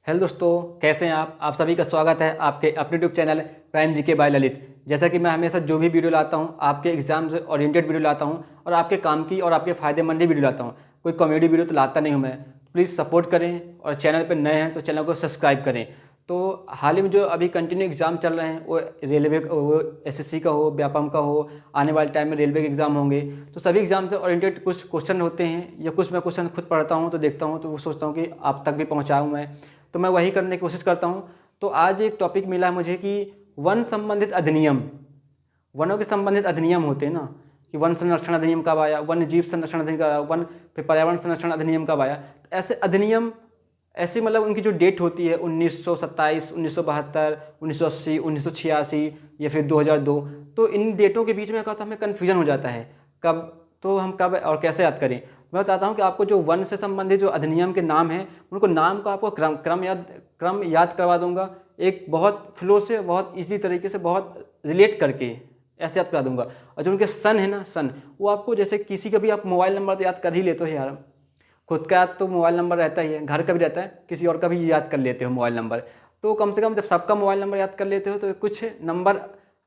Hello दोस्तों, कैसे हैं आप सभी का स्वागत है आपके अपने यूट्यूब चैनल प्राइम जी के बाय ललित। जैसा कि मैं हमेशा जो भी वीडियो लाता हूं आपके एग्जाम से ओरिएंटेड वीडियो लाता हूं और आपके काम की और आपके फ़ायदेमंद ही वीडियो लाता हूं। कोई कॉमेडी वीडियो तो लाता नहीं हूं मैं। प्लीज़ सपोर्ट करें और चैनल पर नए हैं तो चैनल को सब्सक्राइब करें। तो हाल ही में जो अभी कंटिन्यू एग्ज़ाम चल रहे हैं वो रेलवे वो एसएससी का हो, व्यापम का हो, आने वाले टाइम में रेलवे के एग्ज़ाम होंगे। तो सभी एग्ज़ाम से ओरिएंटेड कुछ क्वेश्चन होते हैं या कुछ मैं क्वेश्चन खुद पढ़ता हूँ तो देखता हूँ, तो वो सोचता हूँ कि आप तक भी पहुँचाऊँ मैं, तो मैं वही करने की कोशिश करता हूँ। तो आज एक टॉपिक मिला है मुझे कि वन संबंधित अधिनियम, वनों के संबंधित अधिनियम होते हैं ना, कि वन संरक्षण अधिनियम कब आया, वन्य जीव संरक्षण अधिनियम कब आया, वन फिर पर्यावरण संरक्षण अधिनियम कब आया। तो ऐसे अधिनियम, ऐसे मतलब उनकी जो डेट होती है 1927, 1972, 1980, 1986 या फिर 2002, तो इन डेटों के बीच में क्या होता है, हमें कन्फ्यूजन हो जाता है कब, तो हम कब और कैसे याद करें। मैं बताता हूँ कि आपको जो वन से संबंधित जो अधिनियम के नाम हैं उनको नाम का आपको क्रम याद करवा दूंगा, एक बहुत फ्लो से, बहुत इजी तरीके से, बहुत रिलेट करके ऐसे याद करा दूंगा। और जो उनके सन है ना, सन, वो आपको जैसे किसी का भी आप मोबाइल नंबर तो याद कर ही लेते हो यार, खुद का याद तो मोबाइल नंबर रहता ही है, घर का भी रहता है, किसी और का भी याद कर लेते हो मोबाइल नंबर। तो कम से कम जब सबका मोबाइल नंबर याद कर लेते हो तो कुछ नंबर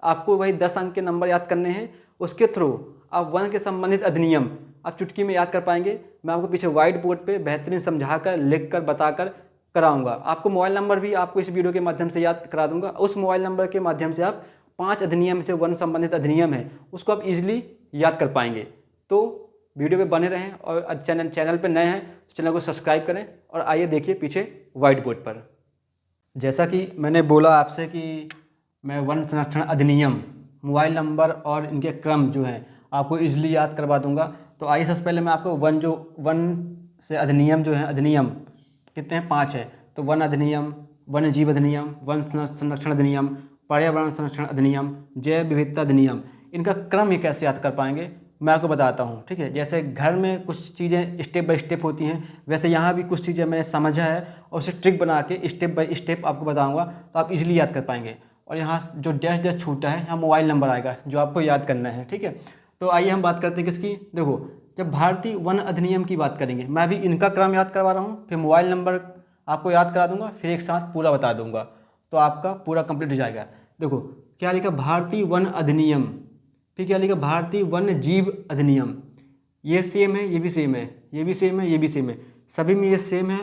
आपको वही 10 अंक के नंबर याद करने हैं, उसके थ्रू आप वन के संबंधित अधिनियम आप चुटकी में याद कर पाएंगे। मैं आपको पीछे व्हाइट बोर्ड पे बेहतरीन समझा कर, लिख कर, बता कर कराऊंगा। आपको मोबाइल नंबर भी आपको इस वीडियो के माध्यम से याद करा दूंगा। उस मोबाइल नंबर के माध्यम से आप 5 अधिनियम जो वन संबंधित अधिनियम है उसको आप इजीली याद कर पाएंगे। तो वीडियो पे बने रहें और चैनल पे नए हैं तो चैनल को सब्सक्राइब करें। और आइए देखिए पीछे व्हाइट बोर्ड पर, जैसा कि मैंने बोला आपसे कि मैं वन संरक्षण अधिनियम, मोबाइल नंबर और इनके क्रम जो हैं आपको इजीली याद करवा दूंगा। तो आइए सबसे पहले मैं आपको वन से अधिनियम जो है, अधिनियम कितने हैं, 5 है। तो वन अधिनियम, वन्य जीव अधिनियम, वन संरक्षण अधिनियम, पर्यावरण संरक्षण अधिनियम, जैव विविधता अधिनियम, इनका क्रम ये कैसे याद कर पाएंगे मैं आपको बताता हूँ, ठीक है। जैसे घर में कुछ चीज़ें स्टेप बाय स्टेप होती हैं, वैसे यहाँ भी कुछ चीज़ें मैंने समझा है और उसे ट्रिक बना के स्टेप बाय स्टेप आपको बताऊँगा, तो आप इजीली याद कर पाएंगे। और यहाँ जो डैश डैश छूटा है, यहाँ मोबाइल नंबर आएगा जो आपको याद करना है, ठीक है। तो आइए हम बात करते हैं किसकी। देखो, जब भारतीय वन अधिनियम की बात करेंगे, मैं अभी इनका क्रम याद करवा रहा हूँ, फिर मोबाइल नंबर आपको याद करा दूंगा, फिर एक साथ पूरा बता दूंगा, तो आपका पूरा कंप्लीट हो जाएगा। देखो क्या लिखा, भारतीय वन अधिनियम, फिर क्या लिखा, भारतीय वन्य जीव अधिनियम। ये सेम है, ये भी सेम है, ये भी सेम है, ये भी सेम है, सभी में ये सेम है,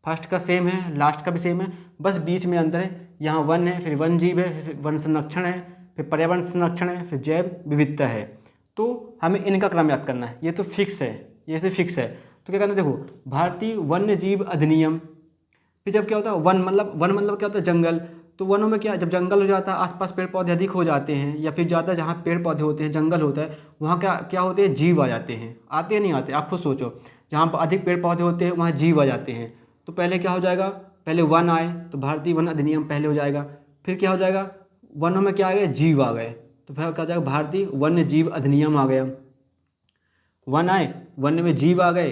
फर्स्ट का सेम है, लास्ट का भी सेम है, बस बीच में अंतर है। यहाँ वन है, फिर वन जीव है, फिर वन संरक्षण है, फिर पर्यावरण संरक्षण है, फिर जैव विविधता है। तो हमें इनका क्रम याद करना है, ये तो फिक्स है, ये से फिक्स है। तो क्या करना है, देखो भारतीय वन्य जीव अधिनियम, फिर जब क्या होता है वन मतलब क्या होता है, जंगल। तो वनों में क्या, जब जंगल हो जाता है, आसपास पेड़ पौधे अधिक हो जाते हैं, या फिर ज़्यादा जहाँ पेड़ पौधे होते हैं, जंगल होता है, वहाँ क्या क्या होते हैं, जीव आ जाते हैं। आते हैं नहीं आते, आप खुद सोचो, जहाँ पर अधिक पेड़ पौधे होते हैं वहाँ जीव आ जाते हैं। तो पहले क्या हो जाएगा, पहले वन आए तो भारतीय वन अधिनियम पहले हो जाएगा, फिर क्या हो जाएगा, वनों में क्या आ गए, जीव आ गए, तो फिर क्या हो जाएगा, भारतीय वन्य जीव अधिनियम आ गया। वन आए, वन में जीव आ गए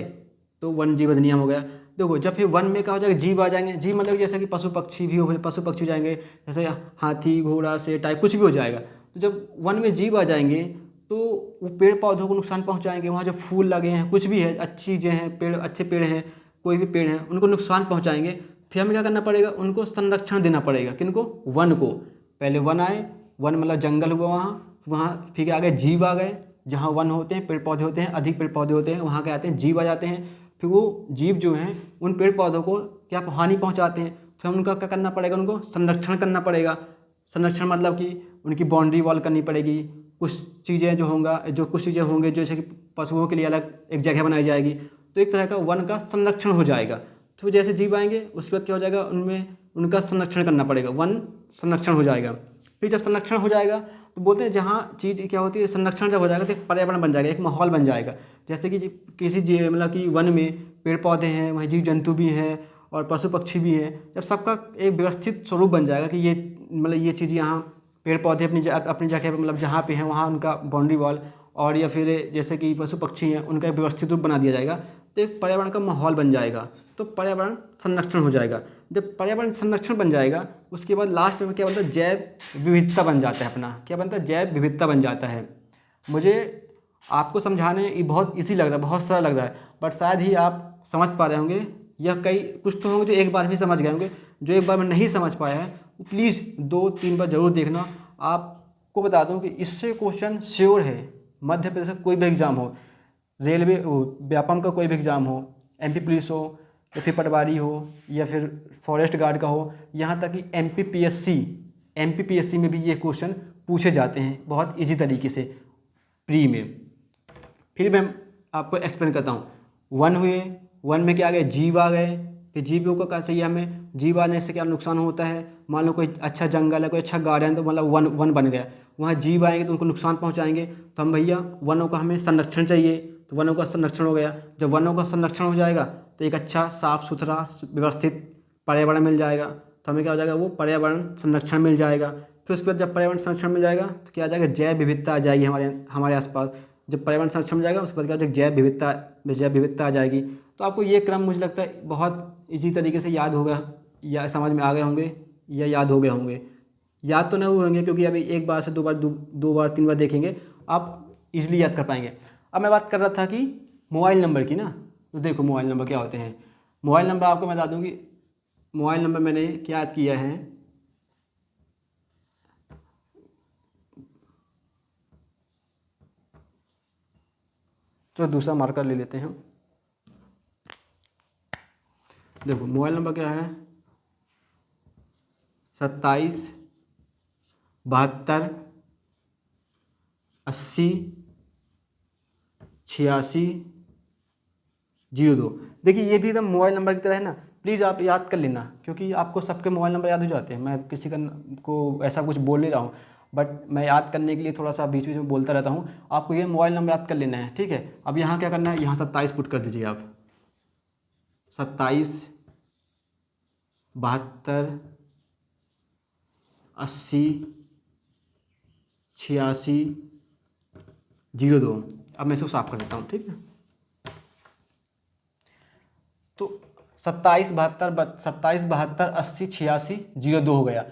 तो वन जीव अधिनियम हो गया। देखो जब फिर वन में क्या हो जाएगा, जीव आ जाएंगे, जीव मतलब जैसे कि पशु पक्षी भी हो, पशु पक्षी जाएंगे, जैसे हाथी, घोड़ा, शेर टाइप कुछ भी हो जाएगा। तो जब वन में जीव आ जाएंगे तो वो पेड़ पौधों को नुकसान पहुंचाएंगे, वहाँ जो फूल लगे हैं, कुछ भी है, अच्छी चीज़ें हैं, पेड़, अच्छे पेड़ हैं, कोई भी पेड़ हैं, उनको नुकसान पहुंचाएंगे। फिर हमें क्या करना पड़ेगा, उनको संरक्षण देना पड़ेगा, किनको, वन को। पहले वन आए, वन मतलब जंगल हुआ, वहाँ फिर आ गए जीव आ गए, जहाँ वन होते हैं, पेड़ पौधे होते हैं, अधिक पेड़ पौधे होते हैं, वहाँ क्या आते हैं, जीव आ जाते हैं। फिर वो जीव जो हैं उन पेड़ पौधों को क्या हानि पहुँचाते हैं, फिर हम उनका क्या करना पड़ेगा, उनको संरक्षण करना पड़ेगा। संरक्षण मतलब कि उनकी बाउंड्री वॉल करनी पड़ेगी, कुछ चीज़ें जो कुछ चीज़ें होंगे जैसे कि पशुओं के लिए अलग एक जगह बनाई जाएगी, तो एक तरह का वन का संरक्षण हो जाएगा। तो जैसे जीव आएंगे उसके बाद क्या हो जाएगा, उनमें उनका संरक्षण करना पड़ेगा, वन संरक्षण हो जाएगा। फिर जब संरक्षण हो जाएगा तो बोलते हैं जहाँ चीज़ क्या होती है, संरक्षण जब हो जाएगा तो एक पर्यावरण बन जाएगा, एक माहौल बन जाएगा। जैसे कि किसी मतलब कि वन में पेड़ पौधे हैं, वहीं जीव जंतु भी हैं और पशु पक्षी भी हैं, जब सबका एक व्यवस्थित स्वरूप बन जाएगा कि ये मतलब ये चीज़ यहाँ पेड़ पौधे अपनी जगह पर मतलब जहाँ पे हैं वहाँ उनका बाउंड्री वॉल, और या फिर जैसे कि पशु पक्षी हैं उनका एक व्यवस्थित रूप बना दिया जाएगा, तो एक पर्यावरण का माहौल बन जाएगा, तो पर्यावरण संरक्षण हो जाएगा। जब पर्यावरण संरक्षण बन जाएगा उसके बाद लास्ट में क्या बनता है, जैव विविधता बन जाता है अपना, क्या बनता है, जैव विविधता बन जाता है। मुझे आपको समझाने ये बहुत ईजी लग रहा है, बहुत सरल लग रहा है, बट शायद ही आप समझ पा रहे होंगे या कई कुछ तो होंगे जो एक बार में समझ गए होंगे, जो एक बार में नहीं समझ पाया है वो प्लीज़ 2-3 बार ज़रूर देखना। आपको बता दूं कि इससे क्वेश्चन श्योर है, मध्य प्रदेश का कोई भी एग्ज़ाम हो, रेलवे व्यापम का कोई भी एग्ज़ाम हो, एमपी पुलिस हो या फिर पटवारी हो या फिर फॉरेस्ट गार्ड का हो, यहाँ तक कि एमपीपीएससी में भी ये क्वेश्चन पूछे जाते हैं बहुत इजी तरीके से प्री में। फिर मैं आपको एक्सप्लेन करता हूँ। 1 हुए, 1 में क्या आ गए, जीव आ गए। फिर जीव को क्या चाहिए हमें, जीव आने से क्या नुकसान होता है, मान लो कोई अच्छा जंगल है, कोई अच्छा गार्डन, तो मतलब वन बन गया, वहाँ जीव आएंगे तो उनको नुकसान पहुँचाएंगे, तो हम भैया वनों का हमें संरक्षण चाहिए, तो वनों का संरक्षण हो गया। जब वनों का संरक्षण हो जाएगा तो एक अच्छा साफ़ सुथरा व्यवस्थित पर्यावरण मिल जाएगा, तो हमें क्या हो जाएगा, वो पर्यावरण संरक्षण मिल जाएगा। फिर उसके बाद जब पर्यावरण संरक्षण मिल जाएगा तो क्या आ जाएगा, जैव विविधता आ जाएगी हमारे आसपास। जब पर्यावरण संरक्षण मिल जाएगा उसके बाद क्या हो जाएगा, जैव विविधता आ जाएगी। तो आपको ये क्रम मुझे लगता है बहुत इजी तरीके से याद होगा, या समझ में आ गए होंगे या याद हो गए होंगे। याद तो नहीं हुए होंगे क्योंकि अभी एक बार से दो बार 3 बार देखेंगे आप इजीली याद कर पाएंगे। अब मैं बात कर रहा था कि मोबाइल नंबर की ना, तो देखो मोबाइल नंबर क्या होते हैं। मोबाइल नंबर आपको मैं बता दूँ कि मोबाइल नंबर मैंने क्या याद किया है, तो दूसरा मार्कर ले लेते हैं। देखो मोबाइल नंबर क्या है, 27 72 80 86 02। देखिए ये भी एकदम मोबाइल नंबर की तरह है ना, प्लीज़ आप याद कर लेना, क्योंकि आपको सबके मोबाइल नंबर याद हो जाते हैं। मैं किसी का को ऐसा कुछ बोल नहीं रहा हूँ, बट मैं याद करने के लिए थोड़ा सा बीच बीच में बोलता रहता हूँ। आपको ये मोबाइल नंबर याद कर लेना है, ठीक है। अब यहाँ क्या करना है, यहाँ 27 पुट कर दीजिए आप, 27 72 80 86 02। अब मैं इसको साफ कर देता हूँ, ठीक है। तो 27 72 80 86 02 हो गया।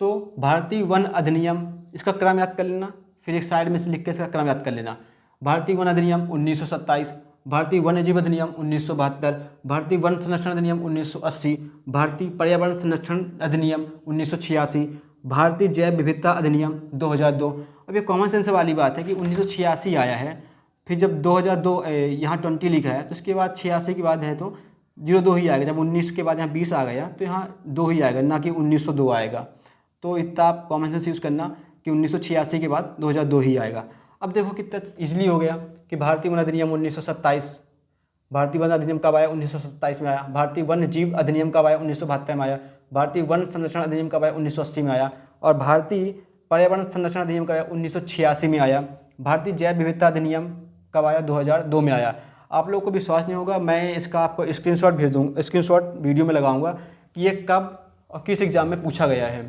तो भारतीय वन अधिनियम, इसका क्रम याद कर लेना, फिर एक साइड में से लिख के इसका क्रम याद कर लेना। भारतीय वन अधिनियम 1927, भारतीय वन्यजीव अधिनियम 1972, भारतीय वन संरक्षण अधिनियम 1980, भारतीय पर्यावरण संरक्षण अधिनियम 1986, भारतीय जैव विविधता अधिनियम 2002। अब ये कॉमन सेंस वाली बात है कि 1986 आया है, फिर जब 2002 यहाँ 20 लिखा है तो इसके बाद 86 के बाद है तो 02 ही आएगा। जब 19 के बाद यहाँ 20 आ गया तो यहाँ 2 ही आएगा, ना कि 1902 आएगा। तो इतना आप कॉमन सेंस यूज़ करना कि 1986 के बाद 2002 ही आएगा। अब देखो कितना ईजिली हो गया कि भारतीय वन अधिनियम 1927, भारतीय वन अधिनियम कब आया, 1927 में आया। भारतीय वन जीव अधिनियम कब आया, 1972 में आया। भारतीय वन संरक्षण अधिनियम कब आया, 1980 में आया। और भारतीय पर्यावरण संरक्षण अधिनियम कब आया, 1986 में आया। भारतीय जैव विविधता अधिनियम कब आया, 2002 में आया। आप लोगों को विश्वास नहीं होगा, मैं इसका आपको स्क्रीनशॉट भेज दूँगा, स्क्रीनशॉट वीडियो में लगाऊंगा कि ये कब और किस एग्ज़ाम में पूछा गया है,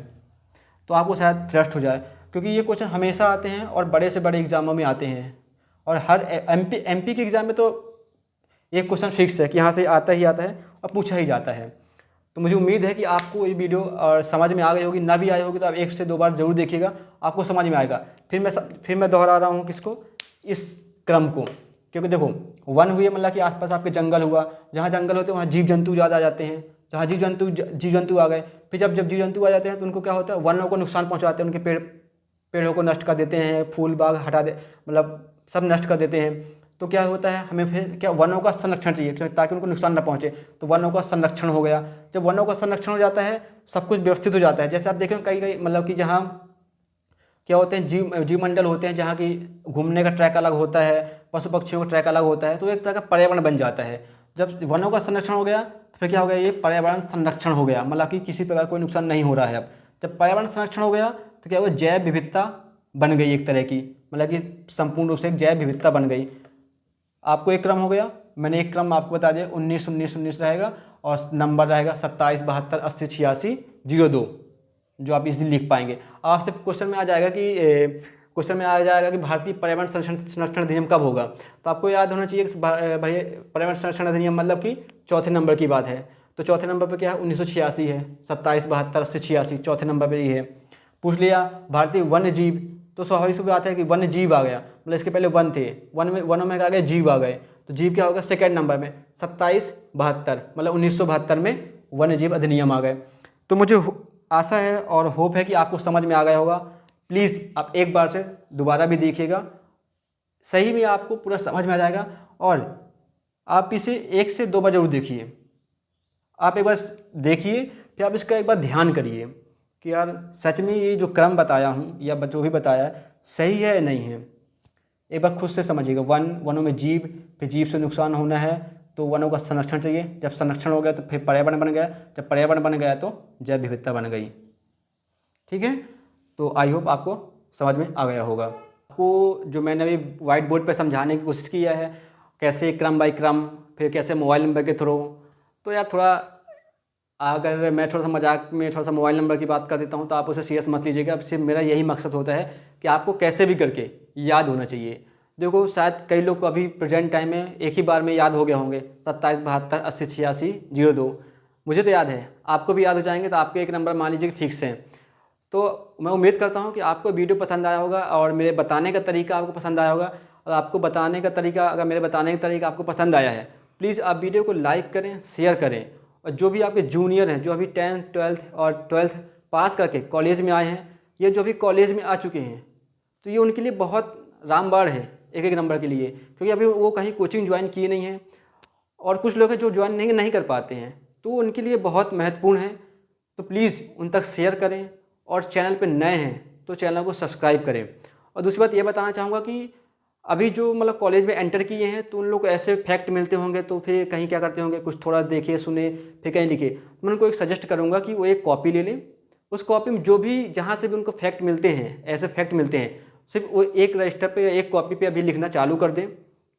तो आपको शायद ट्रस्ट हो जाए, क्योंकि ये क्वेश्चन हमेशा आते हैं और बड़े से बड़े एग्ज़ामों में आते हैं। और हर एमपी के एग्ज़ाम में तो एक क्वेश्चन फिक्स है कि यहाँ से आता ही आता है और पूछा ही जाता है। तो मुझे उम्मीद है कि आपको ये वीडियो और समझ में आ गई होगी, ना भी आई होगी तो आप 1 से 2 बार ज़रूर देखिएगा, आपको समझ में आएगा। फिर मैं दोहरा रहा हूँ किसको, इस क्रम को, क्योंकि देखो 1 हुए मतलब कि आसपास आपके जंगल हुआ, जहाँ जंगल होते हैं वहाँ जीव जंतु ज़्यादा आ जाते हैं, जहाँ जीव जंतु आ गए। फिर जब जीव जंतु आ जाते हैं तो उनको क्या होता है, वनों को नुकसान पहुँचाते हैं, उनके पेड़ों को नष्ट कर देते हैं, फूल बाग हटा दे, मतलब सब नष्ट कर देते हैं। तो क्या होता है, हमें फिर क्या वनों का संरक्षण चाहिए ताकि उनको नुकसान न पहुँचे, तो वनों का संरक्षण हो गया। जब वनों का संरक्षण हो जाता है सब कुछ व्यवस्थित हो जाता है। जैसे आप देखें कई मतलब कि जहाँ क्या होते हैं, जीव मंडल होते हैं, जहाँ की घूमने का ट्रैक अलग होता है, पशु पक्षियों का ट्रैक अलग होता है, तो एक तरह का पर्यावरण बन जाता है। जब वनों का संरक्षण हो गया तो फिर क्या हो गया, ये पर्यावरण संरक्षण हो गया, मतलब कि किसी प्रकार कोई नुकसान नहीं हो रहा है। अब जब पर्यावरण संरक्षण हो गया तो क्या हुआ, जैव विविधता बन गई एक तरह की, मतलब कि संपूर्ण रूप से एक जैव विविधता बन गई। आपको एक क्रम हो गया, मैंने एक क्रम आपको बता दिया, 19 19 19 रहेगा और नंबर रहेगा 27 72 80 86 02, जो आप इजीली लिख पाएंगे। आपसे क्वेश्चन में आ जाएगा कि भारतीय पर्यावरण संरक्षण अधिनियम कब होगा, तो आपको याद होना चाहिए कि भाई पर्यावरण संरक्षण अधिनियम मतलब कि चौथे नंबर की बात है। तो चौथे नंबर पे क्या है, 1986 है, 27 72 80 86 चौथे नंबर पे ये है। पूछ लिया भारतीय वन्य जीव, तो स्वाभाविक सी बात है कि वन्य जीव आ गया, मतलब इसके पहले वन थे, वनों में आ गए जीव आ गए, तो जीव क्या होगा सेकेंड नंबर में 2772, मतलब 1972 में वन्य जीव अधिनियम आ गए। तो मुझे आशा है और होप है कि आपको समझ में आ गया होगा। प्लीज़ आप एक बार से दोबारा भी देखिएगा, सही में आपको पूरा समझ में आ जाएगा। और आप इसे 1 से 2 बार जरूर देखिए। आप एक बार देखिए, फिर आप इसका एक बार ध्यान करिए कि यार सच में ये जो क्रम बताया हूँ या जो भी बताया है सही है या नहीं है। एक बार खुद से समझिएगा। वनों में जीव, फिर जीव से नुकसान होना है तो वनों का संरक्षण चाहिए। जब संरक्षण हो गया तो फिर पर्यावरण बन गया, जब पर्यावरण बन गया तो जैव विविधता बन गई। ठीक है, तो आई होप आपको समझ में आ गया होगा। आपको जो मैंने अभी व्हाइट बोर्ड पर समझाने की कोशिश किया है, कैसे क्रम बाई क्रम, फिर कैसे मोबाइल नंबर के थ्रू, तो यार थोड़ा अगर मैं थोड़ा सा मजाक में थोड़ा सा मोबाइल नंबर की बात कर देता हूँ तो आप उसे सीरियस मत लीजिएगा। सिर्फ मेरा यही मकसद होता है कि आपको कैसे भी करके याद होना चाहिए। देखो शायद कई लोग को अभी प्रेजेंट टाइम में एक ही बार में याद हो गए होंगे 27 72 80 86 02। मुझे तो याद है, आपको भी याद हो जाएंगे, तो आपके एक नंबर मान लीजिए कि फिक्स हैं। तो मैं उम्मीद करता हूँ कि आपको वीडियो पसंद आया होगा और मेरे बताने का तरीका आपको पसंद आया होगा। और आपको बताने का तरीका, अगर मेरे बताने का तरीका आपको पसंद आया है, प्लीज़ आप वीडियो को लाइक करें, शेयर करें। और जो भी आपके जूनियर हैं, जो अभी 10th 12th और 12th पास करके कॉलेज में आए हैं, ये जो अभी कॉलेज में आ चुके हैं, तो ये उनके लिए बहुत रामबाण है एक एक नंबर के लिए, क्योंकि अभी वो कहीं कोचिंग ज्वाइन किए नहीं हैं। और कुछ लोग हैं जो ज्वाइन नहीं कर पाते हैं, तो उनके लिए बहुत महत्वपूर्ण है। तो प्लीज़ उन तक शेयर करें। और चैनल पे नए हैं तो चैनल को सब्सक्राइब करें। और दूसरी बात ये बताना चाहूँगा कि अभी जो मतलब कॉलेज में एंटर किए हैं तो उन लोग को ऐसे फैक्ट मिलते होंगे, तो फिर कहीं क्या करते होंगे, कुछ थोड़ा देखे सुने फिर कहीं लिखे। तो मैं उनको एक सजेस्ट करूँगा कि वो एक कॉपी ले लें। उस कॉपी में जो भी जहाँ से भी उनको फैक्ट मिलते हैं, ऐसे फैक्ट मिलते हैं, सिर्फ वो एक रजिस्टर पे या एक कॉपी पे अभी लिखना चालू कर दें।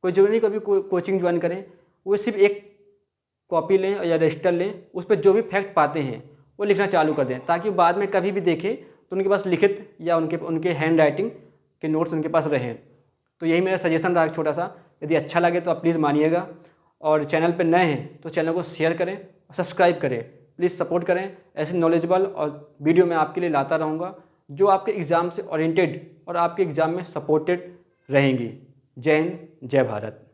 कोई जरूरी नहीं कभी कोचिंग ज्वाइन करें, वो सिर्फ एक कॉपी लें या रजिस्टर लें, उस पर जो भी फैक्ट पाते हैं वो लिखना चालू कर दें, ताकि बाद में कभी भी देखें तो उनके पास लिखित या उनके हैंड राइटिंग के नोट्स उनके पास रहें। तो यही मेरा सजेशन रहा छोटा सा। यदि अच्छा लगे तो आप प्लीज़ मानिएगा। और चैनल पर नए हैं तो चैनल को शेयर करें और सब्सक्राइब करें। प्लीज़ सपोर्ट करें। ऐसे नॉलेजेबल और वीडियो मैं आपके लिए लाता रहूँगा जो आपके एग्ज़ाम से ओरिएंटेड और आपके एग्ज़ाम में सपोर्टेड रहेंगी। जय हिंद, जय भारत।